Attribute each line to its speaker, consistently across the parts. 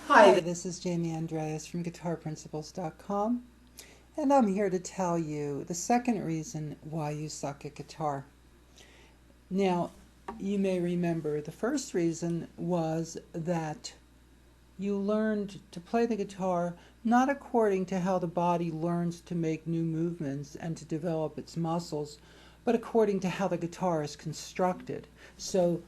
Speaker 1: Hi, this is Jamie Andreas from GuitarPrinciples.com, and I'm here to tell you the second reason why you suck at guitar. Now, you may remember the first reason was that you learned to play the guitar not according to how the body learns to make new movements and to develop its muscles, but according to how the guitar is constructed. So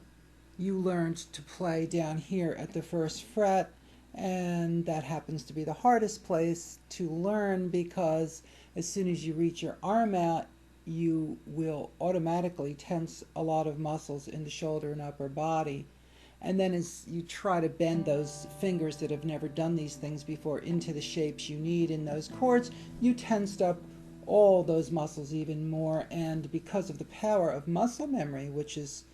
Speaker 1: you learned to play down here at the first fret, and that happens to be the hardest place to learn because as soon as you reach your arm out, you will automatically tense a lot of muscles in the shoulder and upper body. And then as you try to bend those fingers that have never done these things before into the shapes you need in those chords, you tensed up all those muscles even more. And because of the power of muscle memory, which is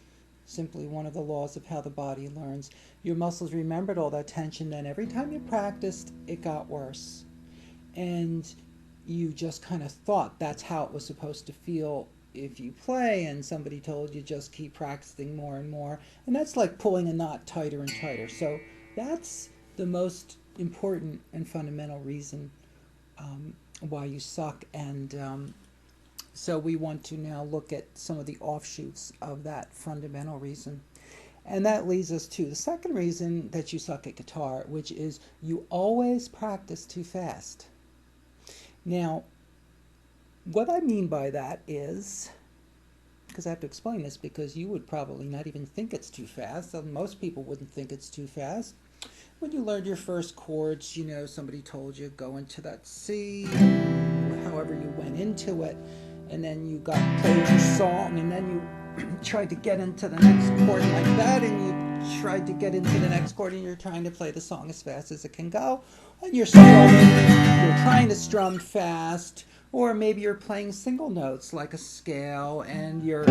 Speaker 1: simply one of the laws of how the body learns, your muscles remembered all that tension. Then every time you practiced, it got worse. And you just kind of thought that's how it was supposed to feel if you play, and somebody told you just keep practicing more and more. And that's like pulling a knot tighter and tighter. So that's the most important and fundamental reason why you suck. And so we want to now look at some of the offshoots of that fundamental reason. And that leads us to the second reason that you suck at guitar, which is you always practice too fast. Now, what I mean by that is, because I have to explain this because you would probably not even think it's too fast. Most people wouldn't think it's too fast. When you learned your first chords, somebody told you go into that C, however you went into it, and then you played your song, and then you tried to get into the next chord like that, and you tried to get into the next chord, and you're trying to play the song as fast as it can go, and you're trying to strum fast, or maybe you're playing single notes like a scale, and you're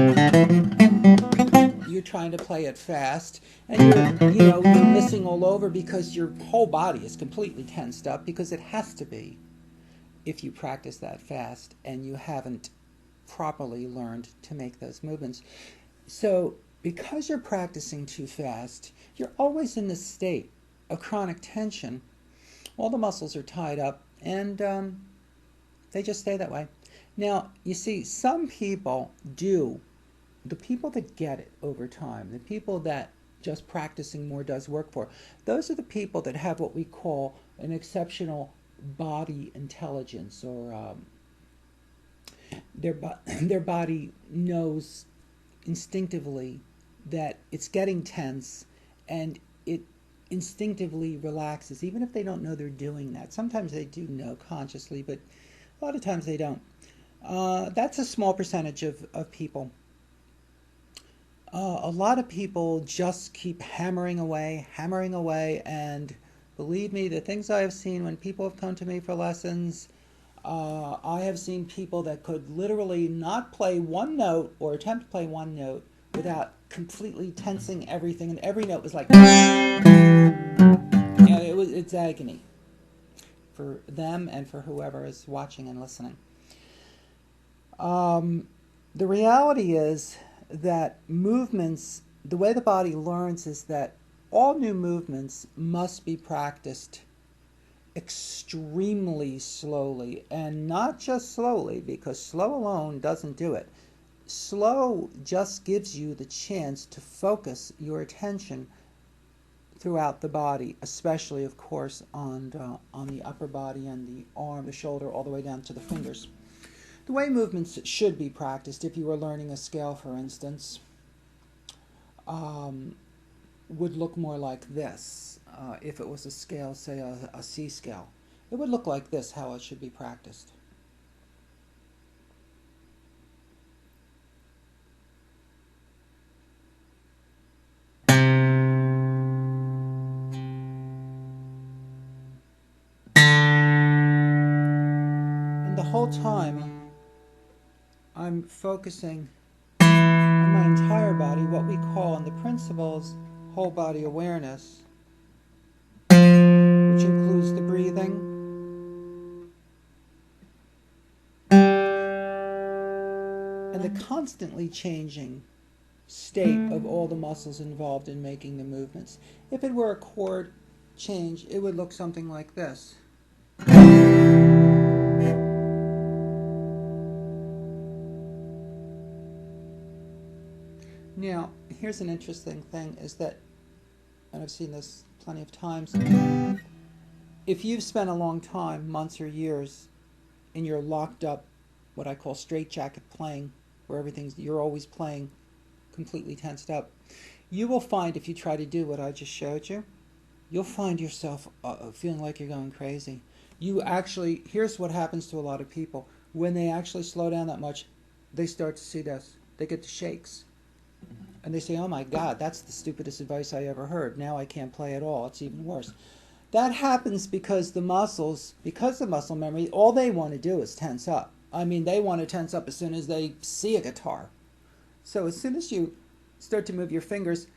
Speaker 1: trying to play it fast, and you're missing all over because your whole body is completely tensed up, because it has to be if you practice that fast and you haven't properly learned to make those movements. So because you're practicing too fast, you're always in this state of chronic tension. All the muscles are tied up, and they just stay that way. Now, you see, some people do. The people that get it over time, the people that just practicing more does work for, those are the people that have what we call an exceptional body intelligence, or their body knows instinctively that it's getting tense, and it instinctively relaxes, even if they don't know they're doing that. Sometimes they do know consciously, but a lot of times they don't. That's a small percentage of people. A lot of people just keep hammering away, and believe me, the things I have seen when people have come to me for lessons, I have seen people that could literally not play one note or attempt to play one note without completely tensing everything, and every note was like, it's agony for them and for whoever is watching and listening. The reality is that movements, the way the body learns is that all new movements must be practiced extremely slowly, and not just slowly, because slow alone doesn't do it. Slow just gives you the chance to focus your attention throughout the body, especially, of course, on the upper body and the arm, the shoulder, all the way down to the fingers. The way movements should be practiced, if you were learning a scale, for instance, would look more like this. If it was a scale, say a C scale, it would look like this, how it should be practiced. And the whole time, I'm focusing on my entire body, what we call in the principles whole body awareness, which includes the breathing, and the constantly changing state of all the muscles involved in making the movements. If it were a chord, change, it would look something like this. Now, here's an interesting thing is that, and I've seen this plenty of times, if you've spent a long time, months or years, and you're locked up, what I call straitjacket playing, where you're always playing completely tensed up, you will find if you try to do what I just showed you, you'll find yourself feeling like you're going crazy. Here's what happens to a lot of people. When they actually slow down that much, they start to see this. They get the shakes. And they say, oh my God, that's the stupidest advice I ever heard. Now I can't play at all. It's even worse. That happens because the muscle memory, all they want to do is tense up. I mean, they want to tense up as soon as they see a guitar. So as soon as you start to move your fingers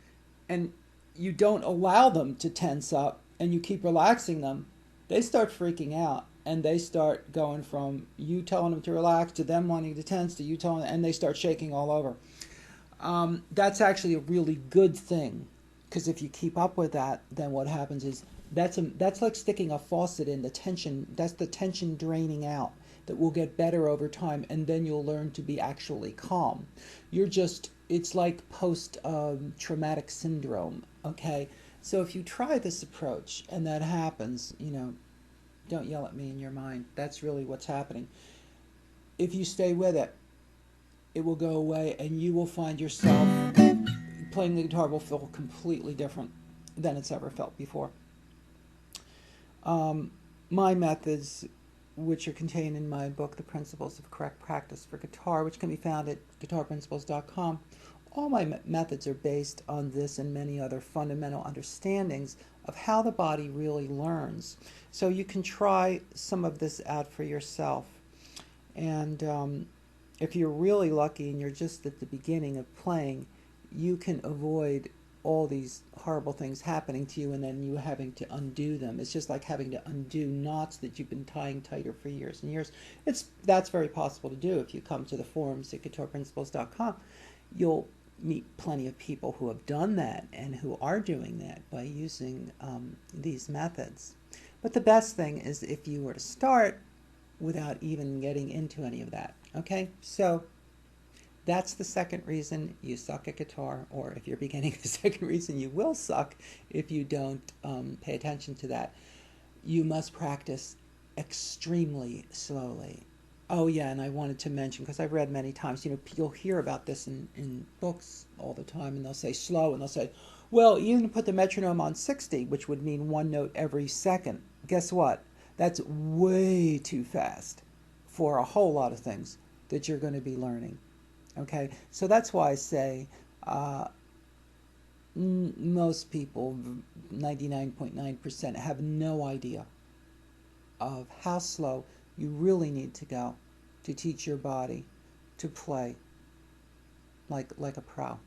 Speaker 1: and you don't allow them to tense up and you keep relaxing them, they start freaking out and they start going from you telling them to relax to them wanting to tense to you telling them, and they start shaking all over. That's actually a really good thing, because if you keep up with that, then what happens is that's like sticking a faucet in the tension. That's the tension draining out. That will get better over time, and then you'll learn to be actually calm. It's like post-traumatic syndrome, okay? So if you try this approach and that happens, don't yell at me in your mind. That's really what's happening. If you stay with it, it will go away, and you will find yourself playing the guitar will feel completely different than it's ever felt before. My methods, which are contained in my book, The Principles of Correct Practice for Guitar, which can be found at guitarprinciples.com, all my methods are based on this and many other fundamental understandings of how the body really learns. So you can try some of this out for yourself. And if you're really lucky and you're just at the beginning of playing, you can avoid all these horrible things happening to you and then you having to undo them. It's just like having to undo knots that you've been tying tighter for years and years. That's very possible to do. If you come to the forums at guitarprinciples.com, you'll meet plenty of people who have done that and who are doing that by using these methods. But the best thing is if you were to start without even getting into any of that. Okay, so that's the second reason you suck at guitar, or if you're beginning, the second reason you will suck if you don't pay attention to that. You must practice extremely slowly. Oh yeah, and I wanted to mention, because I've read many times, you'll hear about this in books all the time, and they'll say slow, and they'll say, well, even put the metronome on 60, which would mean one note every second. Guess what? That's way too fast for a whole lot of things that you're going to be learning. Okay, so that's why I say most people, 99.9%, have no idea of how slow you really need to go to teach your body to play like a pro.